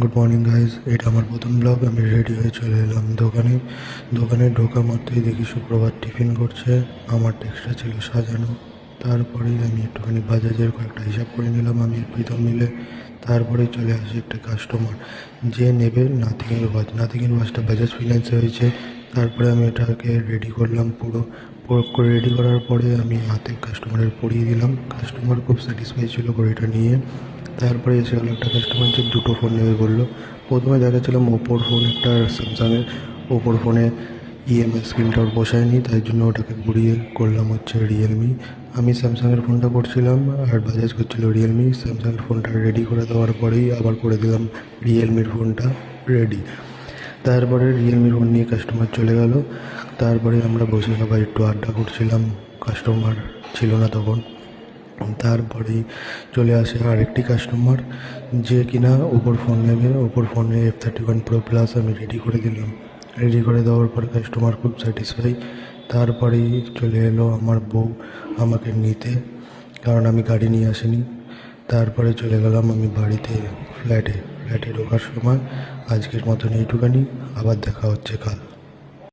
Good morning guys, এটা আমার প্রথম ব্লগ। আমি রেডি হয়ে চলে এলাম দোকানে ঢোকা মাত্রই দেখি সুপ্রভাত টিফিন করছে। আমার ডেস্কটা ছিল সাজানো। তারপরেই আমি একটুখানি বাজাজের কয়েকটা হিসাব করে নিলাম আমি আর প্রীতম মিলে। তারপরেই চলে আসে একটা কাস্টমার যে নেবে নাথিংয়ের ওয়াচটা বাজাজ ফিন্যান্সে হয়েছে। তারপরে আমি এটাকে রেডি করলাম, পুরো করে রেডি করার পরে আমি হাতে কাস্টমারের পরিয়ে দিলাম। কাস্টমার খুব স্যাটিসফাই ছিল ঘড়িটা নিয়ে। তারপরে এসে গেলো একটা কাস্টমার যে দুটো ফোন নেবে বললো। প্রথমে দেখাচ্ছিলাম ওপোর ফোন একটা আর স্যামসাংয়ের। ওপোর ফোনে ইএমআই স্ক্রিনটা ওর বসায়নি, তাই জন্য ওটাকে ঘুরিয়ে করলাম হচ্ছে রিয়েলমি। আমি স্যামসাংয়ের ফোনটা করছিলাম আর বাজাজ করছিল রিয়েলমি। স্যামসাংয়ের ফোনটা রেডি করে দেওয়ার পরেই আবার করে দিলাম রিয়েলমির ফোনটা রেডি। তারপরে রিয়েলমির ফোন নিয়ে কাস্টমার চলে গেল। তারপরে আমরা বসে সবাই একটু আড্ডা করছিলাম, কাস্টমার ছিল না তখন। তারপরেই চলে আসে আরেকটি কাস্টমার যে কিনা ওপোর ফোন নেবে। ওপোর ফোনে F31 Pro Plus আমি রেডি করে দিলাম। রেডি করে দেওয়ার পরে কাস্টমার খুব স্যাটিসফাই। তারপরেই চলে এলো আমার বউ আমাকে নিতে, কারণ আমি গাড়ি নিয়ে আসিনি। তারপরে চলে গেলাম আমি বাড়িতে, ফ্ল্যাটে ঢোকার সময়। আজকের মতন এইটুখানি, আবার দেখা হচ্ছে কাল।